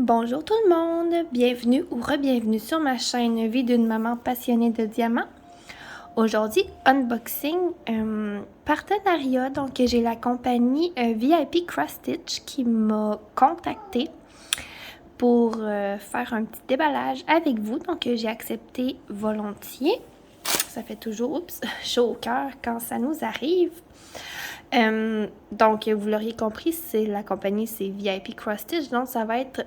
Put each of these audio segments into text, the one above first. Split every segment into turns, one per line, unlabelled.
Bonjour tout le monde, bienvenue ou re-bienvenue sur ma chaîne Vie d'une maman passionnée de diamants. Aujourd'hui, unboxing, partenariat, donc j'ai la compagnie VIP Cross Stitch qui m'a contactée pour faire un petit déballage avec vous, donc j'ai accepté volontiers. Ça fait toujours chaud au cœur quand ça nous arrive. Donc, vous l'auriez compris, c'est la compagnie, c'est VIP Cross Stitch, donc ça va être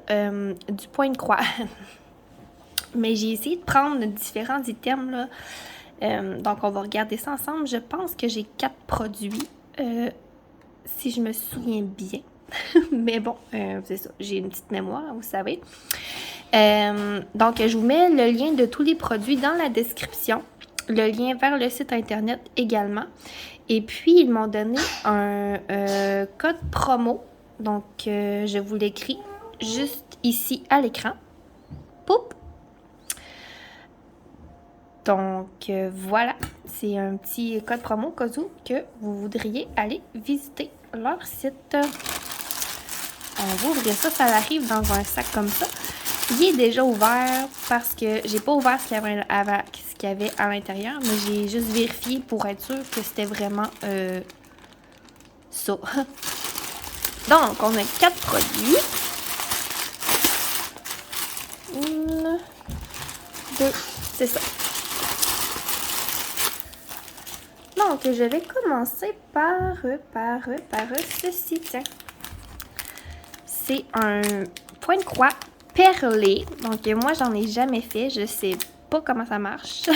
du point de croix. Mais j'ai essayé de prendre différents items, là. Donc, on va regarder ça ensemble. Je pense que j'ai 4 produits, si je me souviens bien. Mais bon, c'est ça, j'ai une petite mémoire, vous savez. Donc, je vous mets le lien de tous les produits dans la description. Le lien vers le site internet également. Et puis, ils m'ont donné un code promo. Donc, je vous l'écris juste ici à l'écran. Poup! Donc, voilà. C'est un petit code promo au cas où que vous voudriez aller visiter leur site. On va ouvrir ça. Ça arrive dans un sac comme ça. Il est déjà ouvert parce que j'ai pas ouvert ce qu'il y avait à l'intérieur, mais j'ai juste vérifié pour être sûr que c'était vraiment ça. Donc, on a 4 produits. 1, 2, c'est ça. Donc, je vais commencer par ceci, tiens. C'est un point de croix perlé. Donc, moi, j'en ai jamais fait. Je sais pas comment ça marche.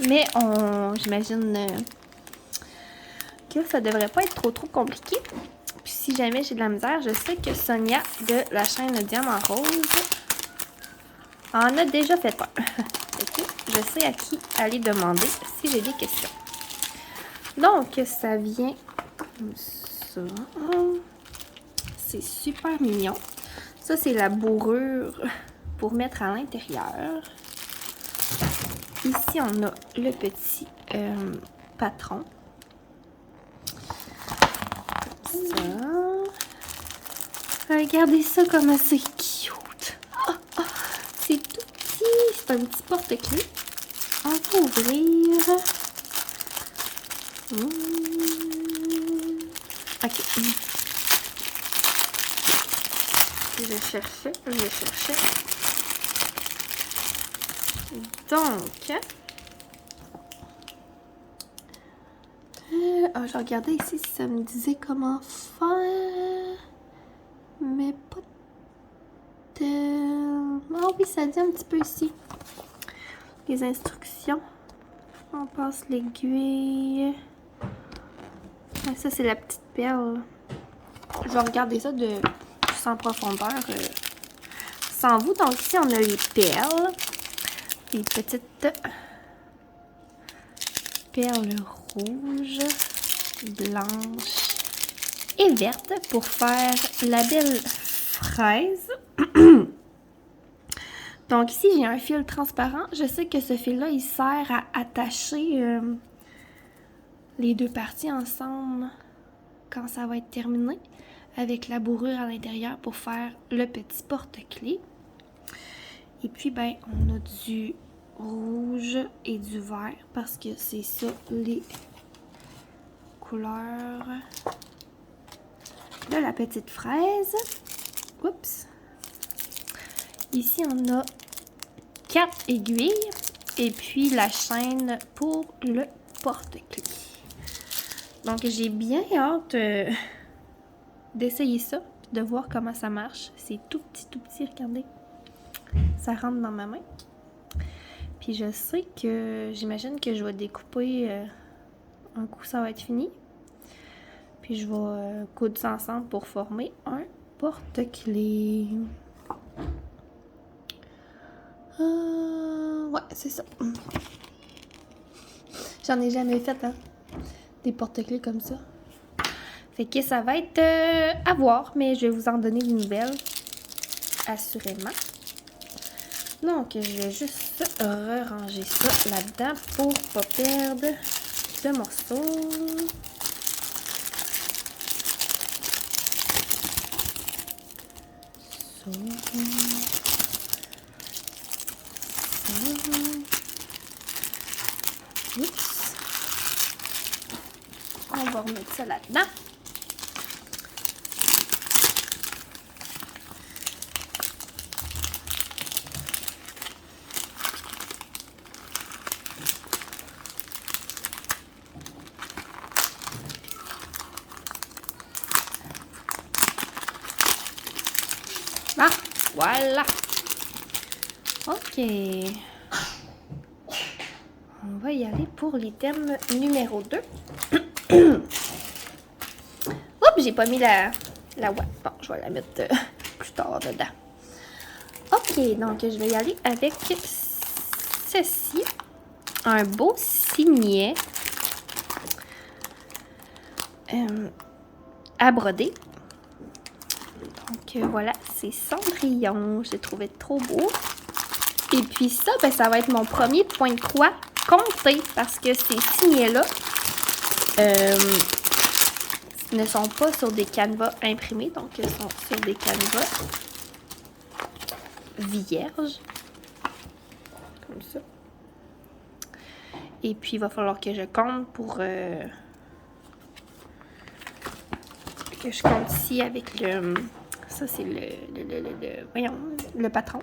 Mais j'imagine que ça devrait pas être trop compliqué. Puis, si jamais j'ai de la misère, je sais que Sonia de la chaîne Diamant Rose en a déjà fait un. Je sais à qui aller demander si j'ai des questions. Donc, ça vient comme ça. C'est super mignon. Ça, c'est la bourrure pour mettre à l'intérieur. Ici, on a le petit patron. Ça. Regardez ça comme c'est cute. C'est tout petit. C'est un petit porte-clés. On va ouvrir. Ok. Je cherchais. Donc, je regardais ici si ça me disait comment faire, mais pas de... Ah oui, ça dit un petit peu ici. Les instructions. On passe l'aiguille. Ça, c'est la petite perle. Je vais regarder ça de plus en profondeur sans vous. Donc ici, on a les perles. Les petites perles rouges, blanches et vertes pour faire la belle fraise. Donc ici, j'ai un fil transparent. Je sais que ce fil-là, il sert à attacher les deux parties ensemble quand ça va être terminé, avec la bourrure à l'intérieur pour faire le petit porte-clés. Et puis, ben, on a du rouge et du vert parce que c'est ça les couleurs de la petite fraise. Oups! Ici, on a 4 aiguilles et puis la chaîne pour le porte-clés. Donc, j'ai bien hâte d'essayer ça, de voir comment ça marche. C'est tout petit, regardez. Ça rentre dans ma main. Puis je sais que, j'imagine que je vais découper un coup, ça va être fini. Puis je vais coudre ça ensemble pour former un porte-clés. Ouais, c'est ça. J'en ai jamais fait, hein, des porte-clés comme ça. Fait que ça va être à voir, mais je vais vous en donner des nouvelles, assurément. Donc, je vais juste ranger ça là-dedans pour pas perdre de morceaux. Ça. Oups. On va remettre ça là-dedans. Ah, voilà. OK. On va y aller pour l'item numéro 2. Oups, j'ai pas mis la ouate. Bon, je vais la mettre plus tard dedans. OK, donc je vais y aller avec ceci. Un beau signet à broder. Donc voilà, c'est Cendrillon. Je l'ai trouvé trop beau. Et puis ça, ben, ça va être mon premier point de croix compté parce que ces signets-là ne sont pas sur des canevas imprimés, donc ils sont sur des canevas vierges. Comme ça. Et puis il va falloir que je compte pour que je compte ici avec le... Ça, c'est le patron.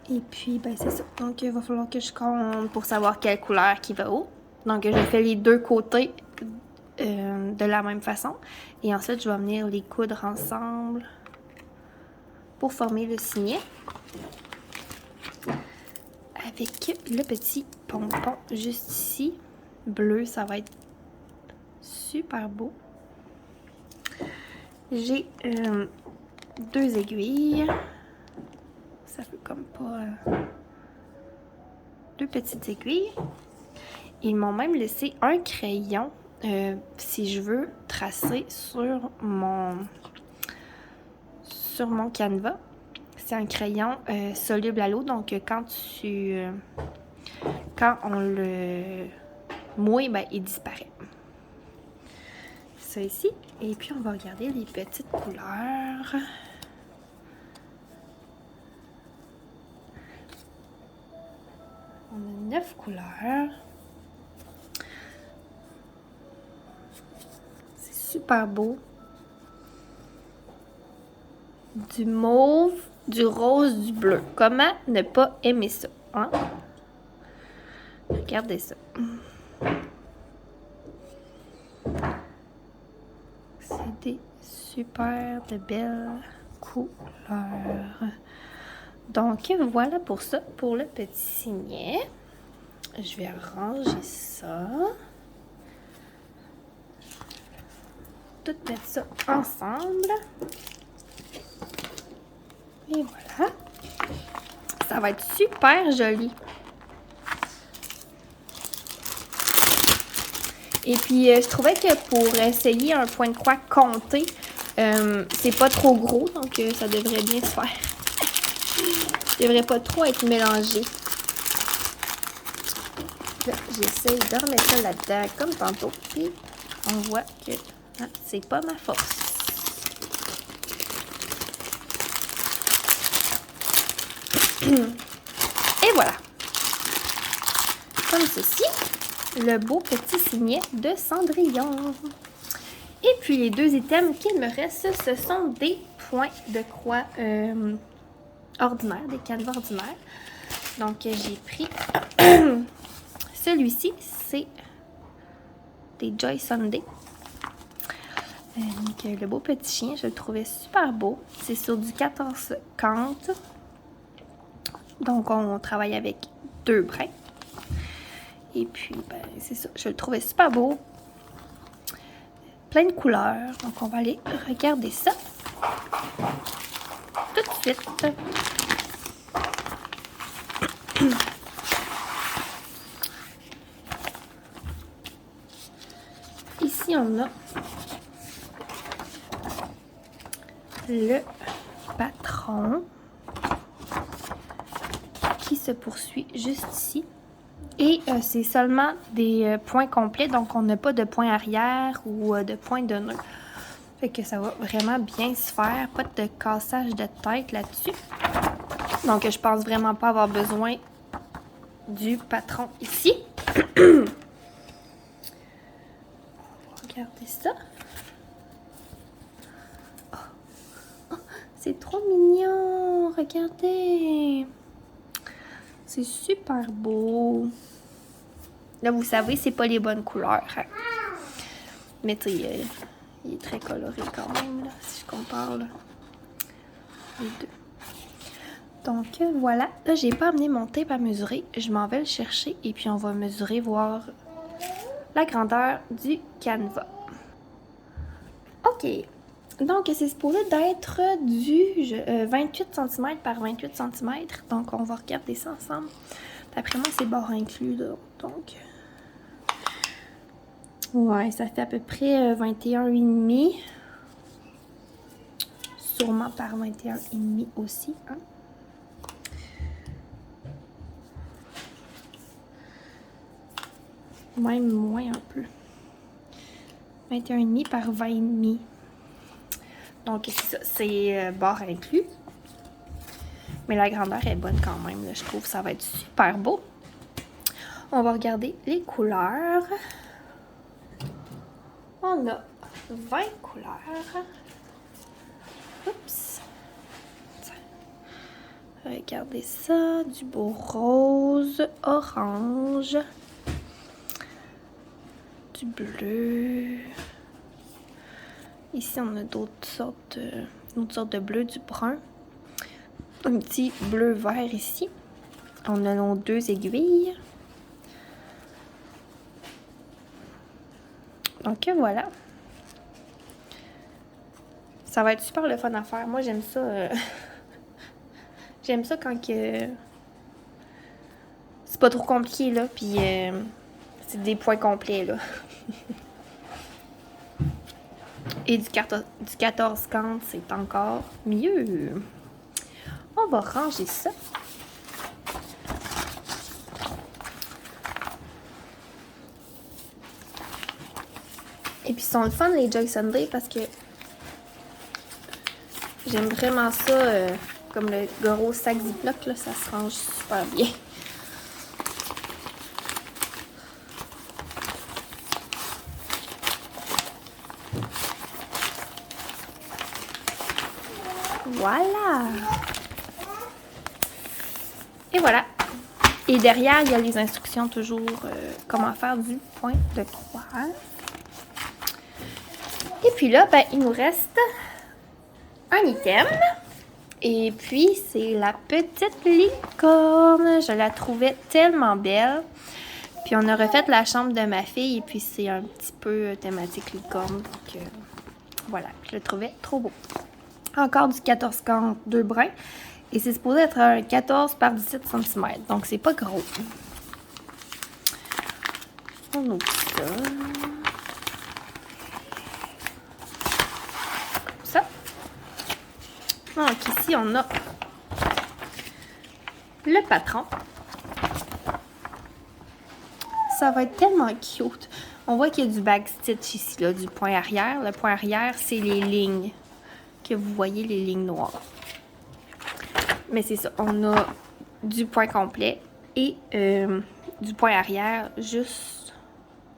Et puis, ben, c'est ça. Donc, il va falloir que je compte pour savoir quelle couleur qui va où. Donc, je fais les deux côtés de la même façon. Et ensuite, je vais venir les coudre ensemble pour former le signet. Avec le petit pompon juste ici. Bleu, ça va être super beau. J'ai 2 aiguilles. Ça fait comme pas... 2 petites aiguilles. Ils m'ont même laissé un crayon si je veux tracer sur mon canevas. C'est un crayon soluble à l'eau. Donc, quand on le mouille, ben, il disparaît. Ça ici. Et puis, on va regarder les petites couleurs. On a 9 couleurs. C'est super beau. Du mauve, du rose, du bleu. Comment ne pas aimer ça, hein? Regardez ça. C'est des super de belles couleurs. Donc, voilà pour ça, pour le petit signet. Je vais ranger ça. Tout mettre ça ensemble. Et voilà. Ça va être super joli. Et puis, je trouvais que pour essayer un point de croix compté, c'est pas trop gros, donc ça devrait bien se faire. Il devrait pas trop être mélangé. Là, j'essaie de remettre ça là-dedans comme tantôt. Puis, on voit que c'est pas ma force. Et voilà. Comme ceci, le beau petit signet de Cendrillon. Et puis, les 2 items qu'il me reste, ce sont des points de croix ordinaires, des canevas ordinaires. Donc, j'ai pris celui-ci, c'est des Joy Sunday. Donc, le beau petit chien, je le trouvais super beau. C'est sur du 14,50. Donc, on travaille avec 2 brins. Et puis, ben, c'est ça. Je le trouvais super beau. Plein de couleurs. Donc, on va aller regarder ça tout de suite. Ici, on a le patron qui se poursuit juste ici. Et c'est seulement des points complets, donc on n'a pas de point arrière ou de point de nœud. Fait que ça va vraiment bien se faire. Pas de cassage de tête là-dessus. Donc, je pense vraiment pas avoir besoin du patron ici. Regardez ça. Oh, c'est trop mignon. Regardez. C'est super beau. Là, vous savez, c'est pas les bonnes couleurs. Hein. Mais tu sais, il est très coloré quand même, là, si je compare là, les deux. Donc, voilà. Là, j'ai pas amené mon tape à mesurer. Je m'en vais le chercher et puis on va mesurer, voir la grandeur du canevas. OK. Donc, c'est supposé d'être du 28 cm par 28 cm. Donc, on va regarder ça ensemble. D'après moi, c'est bord inclus, là. Donc, ouais, ça fait à peu près 21,5. Sûrement par 21,5 aussi, hein. Même moins un peu. 21,5 par 20,5. Donc, c'est ça. C'est bord inclus. Mais la grandeur est bonne quand même. Là. Je trouve que ça va être super beau. On va regarder les couleurs. On a 20 couleurs. Oups. Regardez ça. Du beau rose, orange, du bleu. Ici, on a d'autres sortes de bleu, du brun. Un petit bleu vert ici. On a nos 2 aiguilles. Donc voilà. Ça va être super le fun à faire. Moi, j'aime ça. J'aime ça quand que c'est pas trop compliqué, là. Puis c'est des points complets, là. Et du 14-50, c'est encore mieux. On va ranger ça. Et puis, ils sont le fun, les Joy Sunday, parce que j'aime vraiment ça. Comme le gros sac Ziploc, là, ça se range super bien. Voilà! Et voilà! Et derrière, il y a les instructions toujours comment faire du point de croix. Et puis là, ben, il nous reste un item. Et puis, c'est la petite licorne. Je la trouvais tellement belle. Puis, on a refait la chambre de ma fille. Et puis, c'est un petit peu thématique licorne. Donc, voilà. Je le trouvais trop beau. Encore du 14-42 2 brins. Et c'est supposé être un 14 par 17 cm. Donc, c'est pas gros. On ouvre ça. Comme ça. Donc, ici, on a le patron. Ça va être tellement cute. On voit qu'il y a du backstitch ici, là, du point arrière. Le point arrière, c'est les lignes que vous voyez, les lignes noires. Mais c'est ça, on a du point complet et du point arrière juste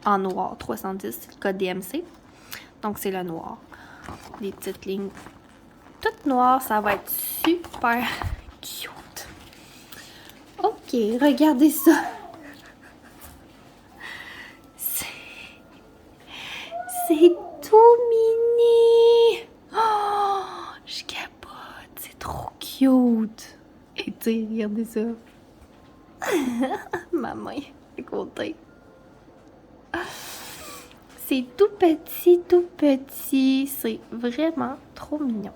en noir. 310, c'est le code DMC. Donc, c'est le noir. Des petites lignes toutes noires. Ça va être super cute. OK, regardez ça. C'est tout mini. Oh, je capote. C'est trop cute. Et tu sais, regardez ça. Ma main, à côté. C'est tout petit, tout petit. C'est vraiment trop mignon.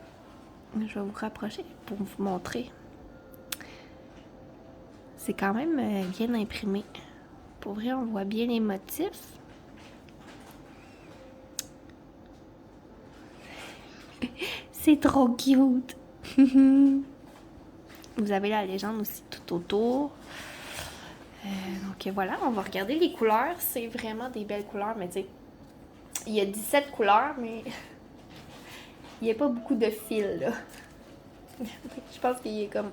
Je vais vous rapprocher pour vous montrer. C'est quand même bien imprimé. Pour vrai, on voit bien les motifs. C'est trop cute. Vous avez la légende aussi tout autour. Donc voilà, on va regarder les couleurs. C'est vraiment des belles couleurs, mais tu sais, il y a 17 couleurs, mais n'y a pas beaucoup de fil, là. Je pense qu'il est comme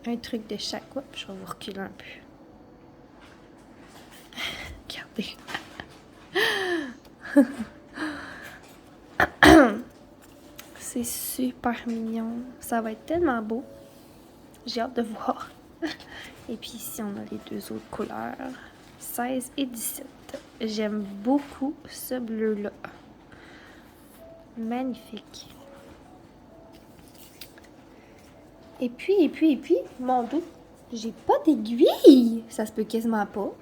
un truc de chaque. Oups, je vais vous reculer un peu. Regardez. C'est super mignon. Ça va être tellement beau. J'ai hâte de voir. Et puis ici, on a les deux autres couleurs. 16 et 17. J'aime beaucoup ce bleu-là. Magnifique. Et puis, mon Dieu, j'ai pas d'aiguille. Ça se peut quasiment pas.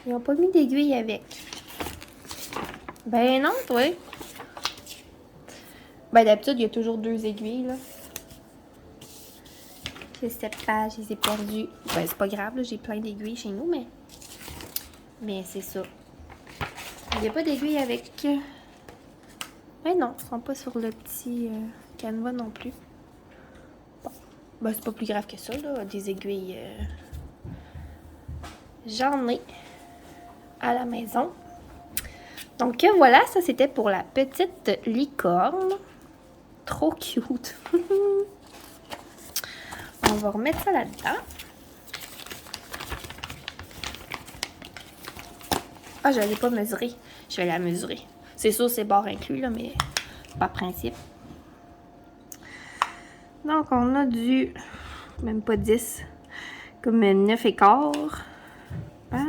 Ils n'ont pas mis d'aiguille avec. Ben non, toi. Ben d'habitude, il y a toujours 2 aiguilles, là. Cette page, je les ai perdues. Ben c'est pas grave, là, j'ai plein d'aiguilles chez nous, mais c'est ça. Il n'y a pas d'aiguille avec... Ben non, ils sont pas sur le petit canevas non plus. Bon, ben c'est pas plus grave que ça, là, des aiguilles... J'en ai à la maison. Donc voilà, ça c'était pour la petite licorne. Trop cute. On va remettre ça là-dedans. Ah, je ne l'ai pas mesurée. Je vais la mesurer. C'est sûr, c'est barre inclus, là, mais par principe. Donc, on a du... Même pas 10. Comme 9 écarts. Par...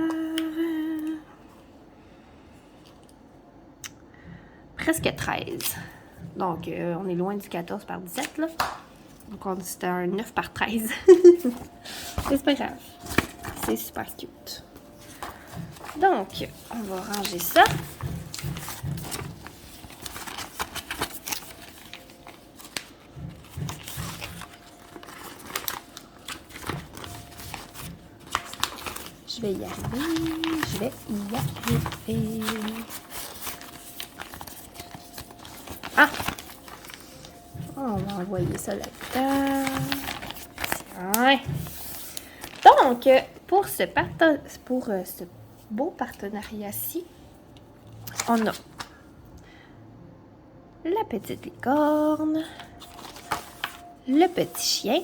Presque 13. Donc, on est loin du 14 par 17, là. Donc, c'était un 9 par 13. C'est pas grave. C'est super cute. Donc, on va ranger ça. Je vais y arriver. Ah! On va envoyer ça là-dedans. Tiens. Donc, pour ce beau partenariat-ci, on a la petite licorne, le petit chien,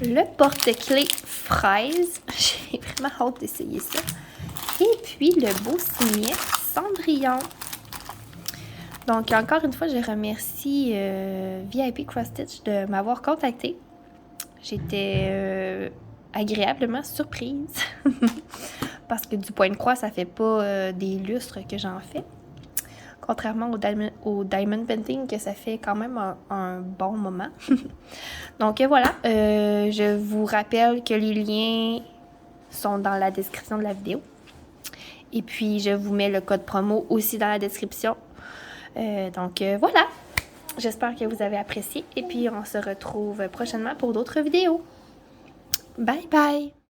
le porte-clés fraise. J'ai vraiment hâte d'essayer ça. Et puis, le beau cimier Cendrillon. Donc, encore une fois, je remercie VIP Cross Stitch de m'avoir contacté. J'étais agréablement surprise. Parce que du point de croix, ça fait pas des lustres que j'en fais. Contrairement au Diamond Painting, que ça fait quand même un bon moment. Donc voilà, je vous rappelle que les liens sont dans la description de la vidéo. Et puis, je vous mets le code promo aussi dans la description. Donc voilà, j'espère que vous avez apprécié. Et puis, on se retrouve prochainement pour d'autres vidéos. Bye bye!